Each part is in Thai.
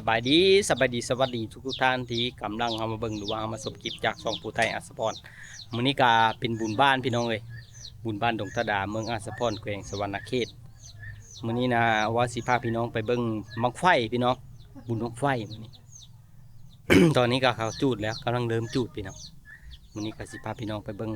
บายดีสวัสดีทุกท่านที่กำลังเข้ามาเบิ่งหรือว่ามาชมคลิปจากช่องผู้ไทยอัศพรมื้อนี้ก็เป็นบุญบ้านพี่น้องเอ้ยบุญบ้านดงตะดาเมืองอัศพรแขวงสวรรณเขตมื้อนี้นะว่าสิพาพี่น้องไปเบิ่งบั้งไฟพี่น้องบุญบั้งไฟมื้อนี้ ตอนนี้ก็เขาจูดแล้วกำลังเริ่มจูดพี่น้องมื้อนี้ก็สิพาพี่น้องไปเบิ่ง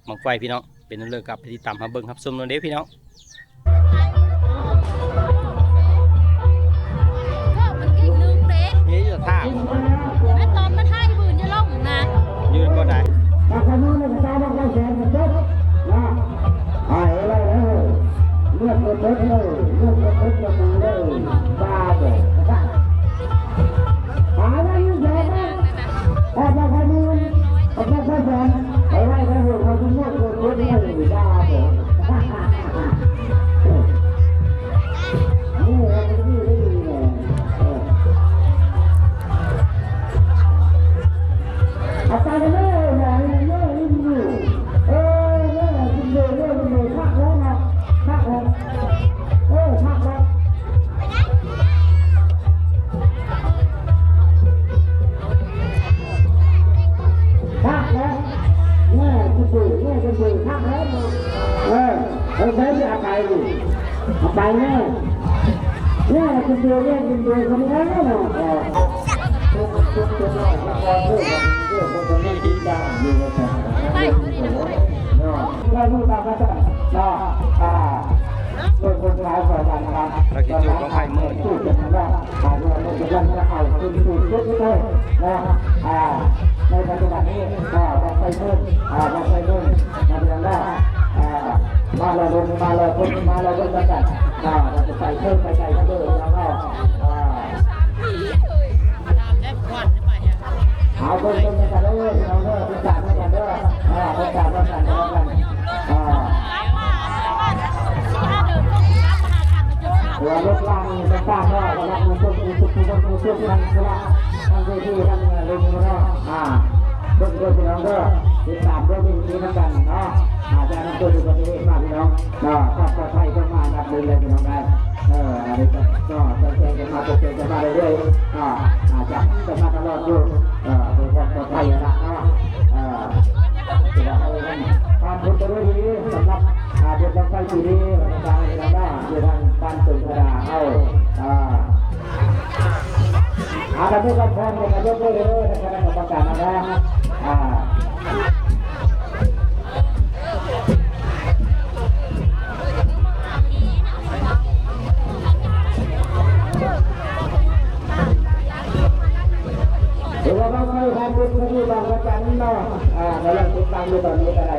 บั้งไฟพี่น้องเป็นเรื่องกับไปติดตามมาเบิ่งครับชมเด้อพี่น้องเฮ้ยจะท่าแล้วตอนมาท่ายบืนจะล่องนะยืนก็ได้ไปแน่เนี่ยคุณดูเนี่ยคุณดูคนนี้นะเราดูตามกันต่อคนร้ายฝ่ายการนะครับเราคิดอยู่ต้องไข่เมื่อสู้กันนะเราจะยังจะเอาคุณดูเยอะเลยนะในปัจจุบันนี้ก็ต้องไปเพิ่มต้องไปเพิ่มมาเรียนได้มาเราลงมาเราพ้นมาเราพ้นกันเราจะไปเพิ่มไปไกลกันเลยแล้วก็เอาเพิ่มกันเลยเราเลิกเป็นการเป็นการเลิกเป็นการเป็นการเลิกกันเราลดล่างเป็นการเลิกเราผู้ช่วยผู้ช่วยทางธุระทางที่ทางเรื่องนี้เนาะเพิ่มด้วยพี่น้องก็ติดตามด้วยมีน้ำกันเนาะอาจารย์นั่งตัวอยู่ตรงนี้มาพี่น้องก็ปลอดภัยก็มานับเลยพี่น้องได้อะไรก็แจ้งกันมาตกใจกันมาเรื่อยๆอาจารย์จะมาตลอดอยู่เป็นความปลอดภัยนะจะเอาความพูดไปด้วยดีสำหรับเด็กนักไฟปีนี้ทางพี่น้องได้อยู่ทางบ้านตุ่นกระดาเอาแต่เมื่อวันพร้อมกันยกเลยคณะกรรมการนะเดี๋ยวเราต้องให้ความรู้ที่บางประจันเนาะเราเริ่มติดตามดูตอนนี้อะไร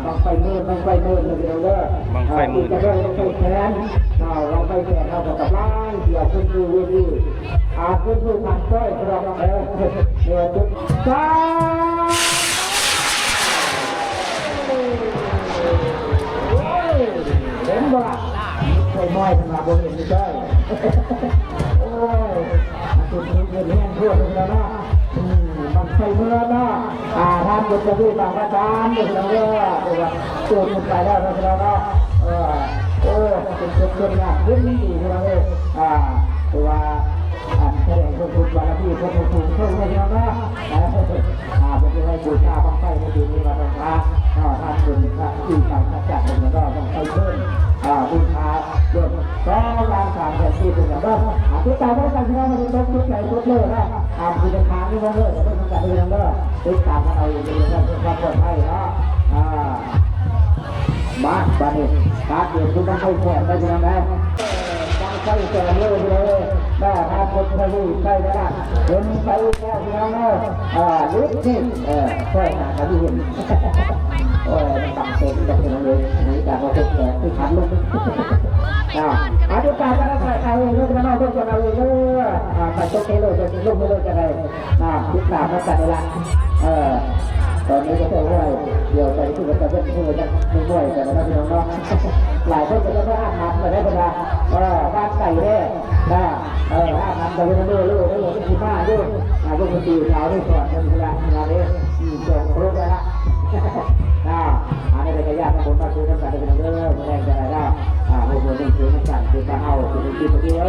บางไฟมืดเลยเดี๋ยวเด้อบางไฟมืดจะเริ่มไฟแขนเราไฟแขนเรากับล่างเกี่ยวขึ้นดูดีขึ้นดูทางซ้ายเราเดี๋ยวจุดซ้ายเห็นบ่ไฟม้อยทำมาบนเห็นไม่ได้โอ้ยจุดนี้เป็นแห้งทั่วเลยนะมันไฟเมื่อนะทำจุดจะดูบางประจานเดี๋ยวเราเดี๋ยวตัวมันไปแล้วเราเนาะโอ้เป็นจุดๆนะเรื่องนี้ดีเราเลยตัวแสดงความสุขบารมีพระพุทธคุณเพิ่มให้เราเนาะเป็นให้บูชาบังไฟในปีนี้มาต้องมาท่านเป็นพระที่ทำจัดเป็นแล้วก็ต้องไปเพิ่มบูชาเรื่อง2,300,000ที่เป็นแบบว่าทุกการต้องการที่เรามาดูทุกใจทุกเรื่องนะคือจะทานที่ว่าเรื่องจะต้องการที่เราเรื่องติดตามกันเอาอยู่ในเรื่องความปลอดภัยเนาะบ้านนี้การเดินทุกต้องให้แข็งได้ยังไงใช่แต่เลยได้ถ้าคนทะลุใช่ไหมล่ะเห็นไปแค่ที่นั่นลุกนี่ช่วยหากันที่เห็นโอ้ยมันต่ำเต็มจากที่นั่นเลยนี่จากว่าเป็นแก่ที่ขันลุกอาจจะการกันใส่เอาเรื่องนั้นต้องจะเอาเรื่องไปโต๊ะเลยจะลุกไม่เลยจะได้ติดตามมาจัดเวลาตอนนี้ก็เท่าไหร่เดี๋ยวไปที่เราจะเป็นผู้จะไม่ไหวแต่เราพี่น้องเนาะหลายคนจะไม่อาบน้ำแต่ได้เวลาบ้านไก่แน่อาบน้ำแต่ไม่ได้ลูกไม่หลงที่บ้านด้วยลูกมันตีเท้าด้วยก่อนเป็นเวลางานนี้จบครบแล้วอันนี้เป็นญาติคนมาคุยกันเป็นเรื่องแรงจะได้พวกเราต้องคุยกันเป็นการเอาเป็นกินเดียว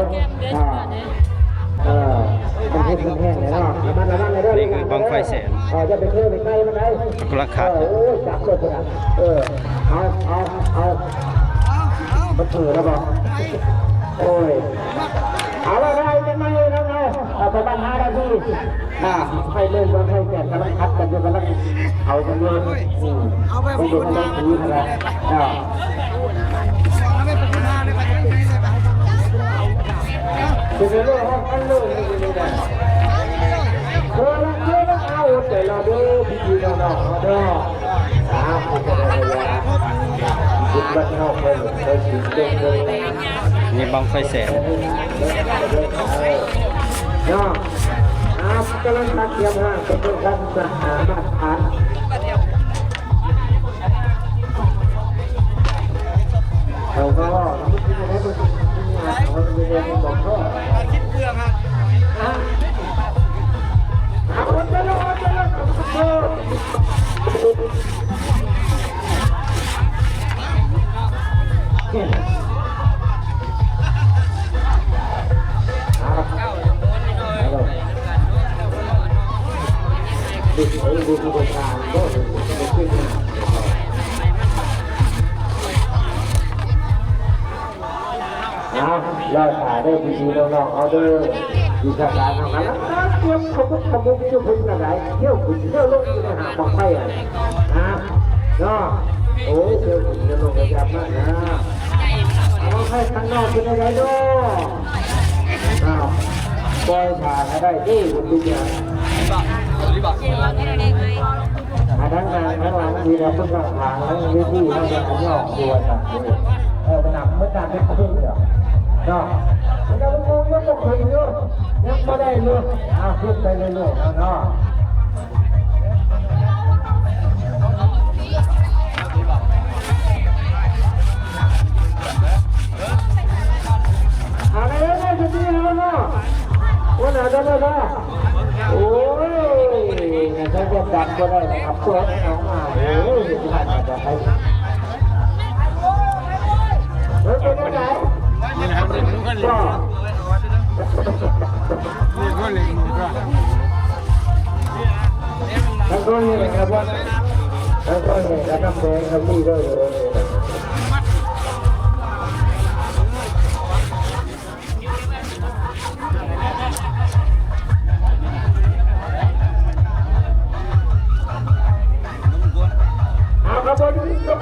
ให้มันแห้งเลยเนาะระมัดระวังเลยเด้อ นี่คือบังไฟแสน จะไปเชื่อไปใกล้มันได้ กำลังขาด โอ้ยจับเลยนะเอามันถือแล้วบอกโอ้ยเอาละไรจะไม่แล้วไงเอาไปบ้านหาได้ที่ให้เล่นบอลให้แก่กำลังคัดกันอยู่กำลังเอากันเลยเอาไปดูกันได้ดีนะคือเรื่องของอันเลยนี่นะเพื่อนเอาแต่เราดูพี่ๆน้องๆเด้อคุณจะได้ว่าคุณบ้านนอกเลยเลยสิเก่งเลย นี่บังไฟแสน เนาะกำลังตัดเตรียมห้างเป็นการสหามาตรฐานเราก็ไม่คิดว่าเป็นงานเราเป็นเรื่องของพ่อคิดเรื่องฮะเอาจะลงดูทางก็ขึ้นเลิกขายได้ดีๆน้องๆเอาเด้อดีสักการทำงานแล้วเตรียมเขาก็ทำบุญที่พึ่งอะไรเที่ยวขุนเที่ยวลงอยู่ในหาของไฟอ่ะเนาะโอ้ยเที่ยวขุนเที่ยวลงระยะมากนะเอาให้ข้างนอกเป็นอะไรด้วยปล่อยผ่านได้ที่คุณดูอย่างทั้งงานทั้งหลังที่เราเพิ่งทางทั้งวิธีทั้งแบบของเราตัวต่างๆหนักเมื่อการเป็นขึ้นเนาะเราคงยังไม่เคยเยอะยังไม่ได้เลยขึ้นไปเรื่อยๆเนาะอะไรเนี่ยจะดีแล้วเนาะวันไหนจะมาได้โอ้ยฉันจะจับก็ได้ขับตัวน้องมาโอ้ยที่ไหนจะไปแล้วเป็นยังไงก็ทั้งคนนี่ครับว่าทั้งคนนี่แล้วน้ำแดงเขามีด้วยครับวันนี้ต้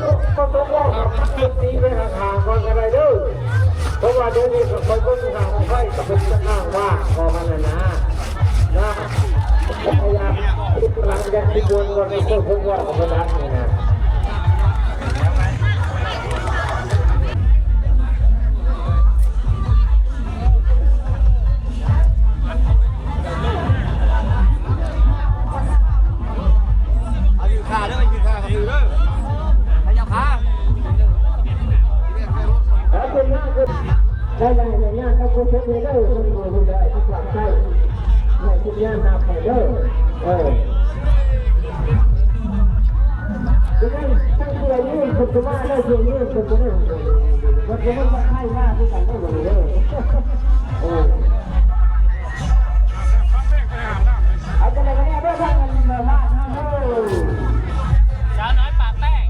องว่าตีไปห่างๆก่อนกันเลยเด้อเพราะว่าเดี๋ยวนี้คนก็มีทางไฟกับเป็นข้างว่าพอมันนะพยายามหลังจากที่วนกันในช่วงพุ่งว่าของรัฐนี่นะได้ยังอย่างนี้ถ้าคุณเช็คเลยคุณดูดูได้ที่หลังใช่ในที่นี้นาไปเด้อดังนั้นตั้งใจยืนคุณจะว่าได้เพียงยืนคุณจะได้มันจะไม่มาให้ว่าที่กันได้เลยเด้ออาจจะได้ก็ได้ด้วยกันมาว่าเช้าน้อยปากแป้ง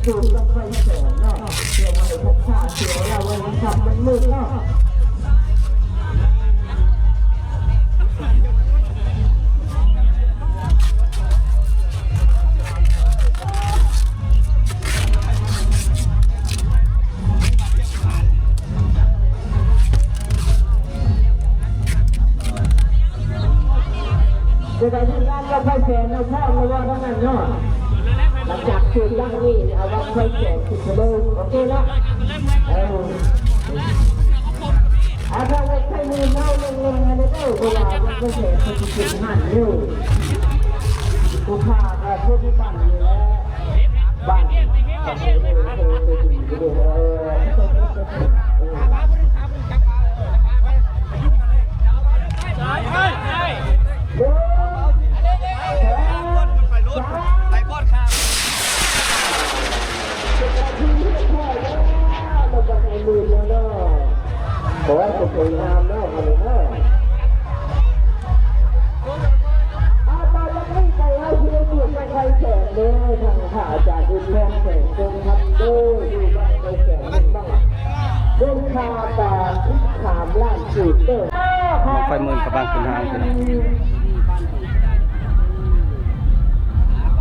สูตรไฟแสงเนาะเชื่อว่าพกผ้าเชื่อว่าเราทำมันมืดเนาะ แสนเราพ่อเราว่าทั้งนั้นเนาะหลังจากคืนดังนี้เอาบังไฟแสนขึ้นไปเลยโอเคละอาถ้าไว้ใช้มือเน่าลงๆอะไรได้เวลาบังไฟแสนขึ้นขึ้นหันเร็วผู้ฆ่าก็พูดที่บ้านอยู่แล้วบ้านของเราเลยขอให้สวยงามเนาะอะไรเนาะตอนนี้ไปให้เพื่อนอยู่ไปใครแข่งเลยทางข้าอาจารย์ดูแข่งแข่งจงทำด้วยดูบ้างไปแข่งบ้างเดินคาตาทิศขามล้านสูตรเด้อไฟมืนกับบ้านขึ้นห้างพี่น้อง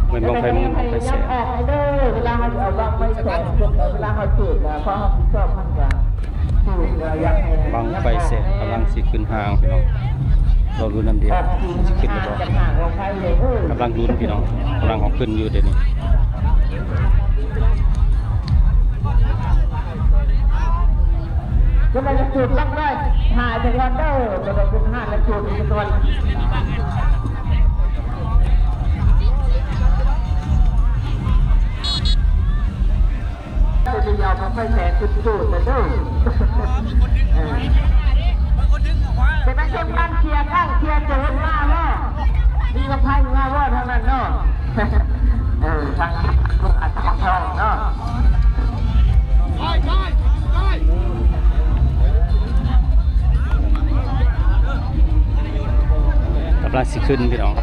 เหมือนบังไฟมืนบังไฟแสน เวลาเขาเอาบ้างไปแข่งเวลาเขาสูตรนะเพราะเขาชอบมันกันบังไฟแสนกำลังสิขึ้นห้างพี่น้องเราลุ้นน้ำเดียวสิขึ้นหรือเปล่ากำลังลุ้นพี่น้องกำลังของขึ้นอยู่เดี๋ยวนี้ก็มันจะจุดลักได้หาจากวันเด้อก็ต้องเป็น5และจุดเป็นวันจะยาวมาไฟแสนจุดเลยเด้อเป็นนักเก็บการเคลียร์ข้างเคลียร์โจรมาเนาะนี่ก็ไพ่มาว่าเท่านั้นเนาะทางมึงอาจจะทองเนาะกำลังสิขึ้นพี่น้อง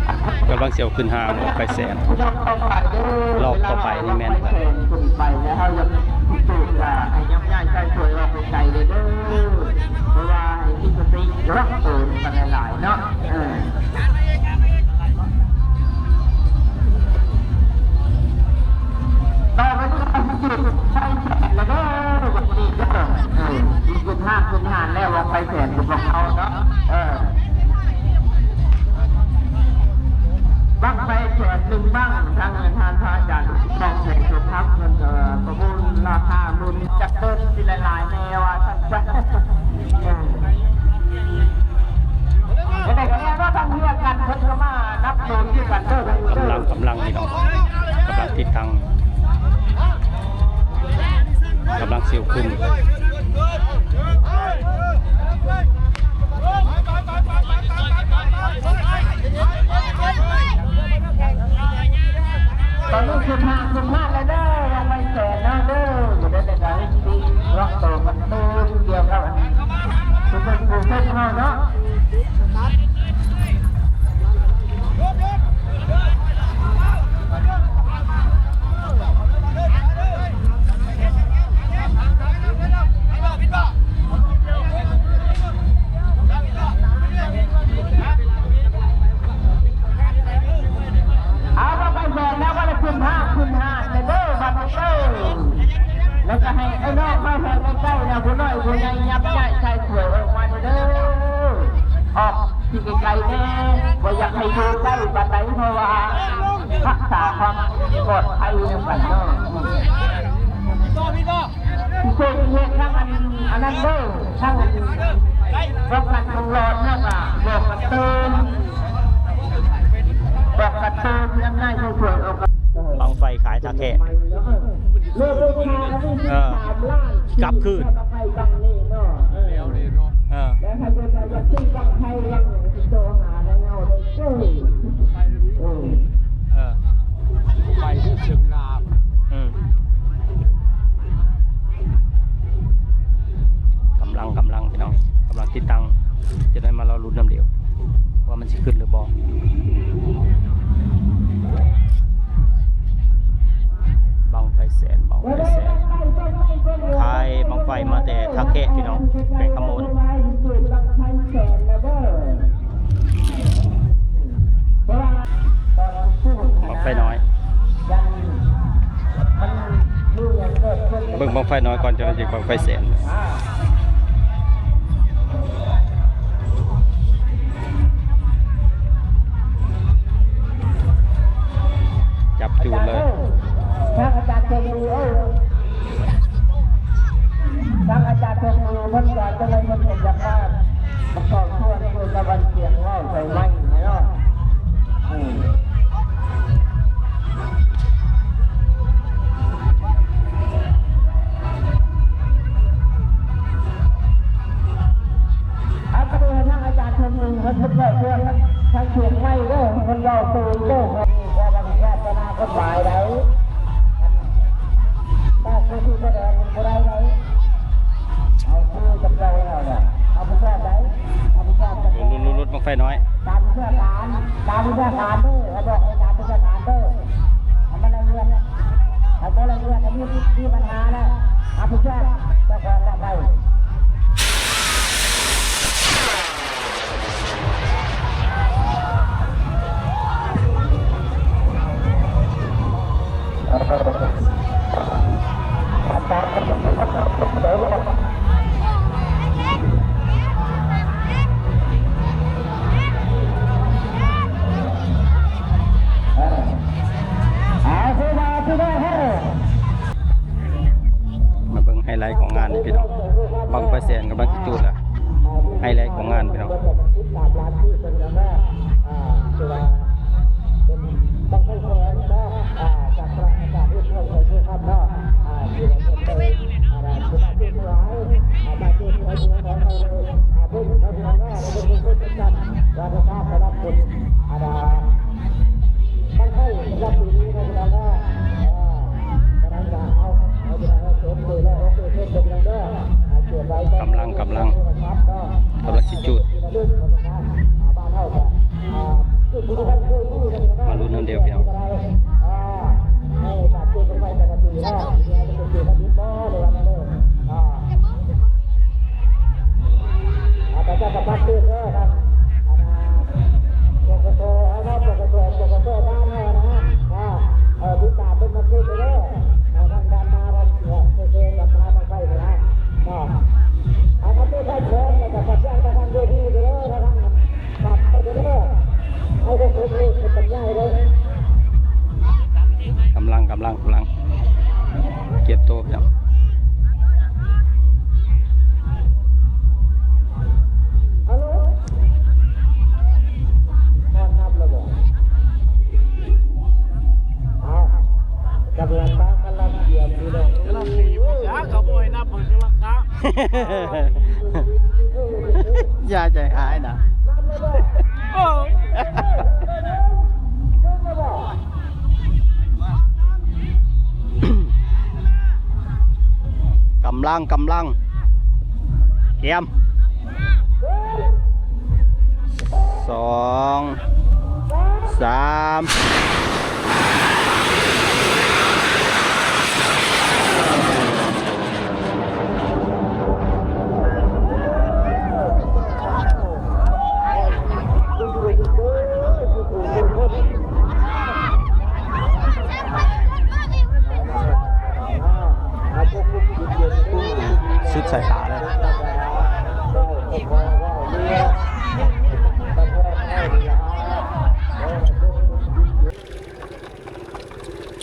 กำลังเสียวขึ้นห้างบังไฟแสนรอบต่อไปนี่แม่นครับขึ้นไปแล้วเขายังสูดไอ้ย่ำย่ายใจสวยออกไปใจเลยเด้อเพราะว่าไอ้ที่สติรักตื่นกันหลายๆเนาะต่อไปนี้เราจะจุดไฟแสนแล้วเด้อวันนี้เด้อขึ้นห้างขึ้นหานแล้ววางไฟแสนกับของเขาเนาะบ้างไฟแสนหนึ่งบ้างทางทานพระอาจารย์บ้องแสนสุภาพเงินประมูลราคามูลจัดเดินที่หลายๆแนวทั้งแต่แต่ก็เนี่ยก็ต้องเรียกกันเพิ่มมานับโดนที่กันเด้อกำลังพี่น้องกำลังติดตั้งกำลังเสียวขึ้นตอนนี้คือทางคุณพลาดแล้วเด้อยังไม่แสนนะเด้ออยู่ในใจที่รักโตมันเดินเดียวครับคุณเป็นผู้เส้นเท่าเนาะแล้วก็ให้ไอ้นอกมาแทนใกล้ๆนะผู้น้อยผู้ใหญ่ยับใหญ่ชายสวยออกมาเด้อออกที่ไกลๆแน่ว่าอยากให้ดูใกล้บัดไหนเพราะว่ารักษาความปลอดภัยในบ้านเนาะพี่เพื่อนทั้งอันนั้นเด้อทั้งป้องกันตลอดนะว่าบอกกันเติมยังง่ายชายสวยออกบังไฟขายตะแค่กลับคืนแล้วใครจะขึ้นบังไฟยังโตหาในเงาเลยไปที่เชียงรามกำลังพี่น้องกำลังติดตั้งจะได้มาเราลุ้นน้ำเดียวว่ามันจะขึ้นหรือบ่บังไฟแสนขายบังไฟมาแต่ท่าแค่พี่น้องแบ่งขโมยบังไฟน้อยเบิ่งบังไฟน้อยก่อนจะไปถึงบังไฟแสน ฟน้อย ตามเพื่อการตามเพื่อการเด้อเขาบอกให้ตามเพื่อการเด้อทำอะไรเรื่องทำอะไรเรื่องอันนี้มีปัญหาแล้วอาผู้ช่วยเจ้าของรับไปมาเบิ่งไฮไลท์ของงานนี่พี่น้องบังไฟแสนกับบังกิจูดล่ะไฮไลท์ของงานพี่น้อง ต้องให้แขวนนะจากพระอาจารย์ที่ช่วยช่วยครับเนาะที่เราจะไปคุณอาจารย์ร้ายอาจารย์ที่เราดูของเราเพิ่งเราดูแลเราเป็นคนจัดการเราจะทราบสำหรับคนต้องให้รับปีนี้เราจะได้กำลังจะเอาจะเอาเสริมเลยแล้วโอเคเพิ่มเป็นเรื่องเกี่ยวกับ กำลังสิจูดมาลุ้นนั่นเดียวพี่น้องกำลังเก็บตัวพี่น้องอย่าใจหายนะกำลังเตรียม2 3สุดสายตาเลย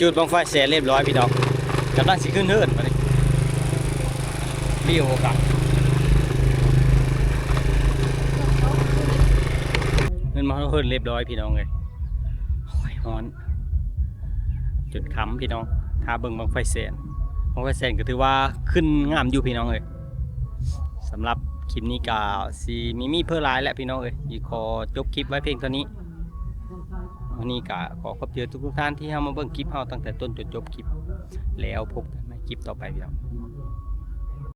จุดบังไฟเสร็จเรียบร้อยพี่น้องกำลังสิขึ้นเฮิร์นมาดิรีบโอกาสเงินมาเฮิร์นเรียบร้อยพี่น้องเลยโอ้ยฮ้อนจุดค้ำพี่น้องทาเบิ่งบังไฟเสร็จบังไฟเสร็จก็ถือว่าขึ้นงามอยู่พี่น้องเลยสำหรับคลิปนี้ก็สีมีเพื่อไลน์และพี่น้องเลยขอจบคลิปไว้เพียงเท่านี้วันนี้ก็ขอขอบคุณทุกท่านที่เข้ามาเบิ่งคลิปเราตั้งแต่ต้นจนจบคลิปแล้วพบกันในคลิปต่อไปพี่น้อง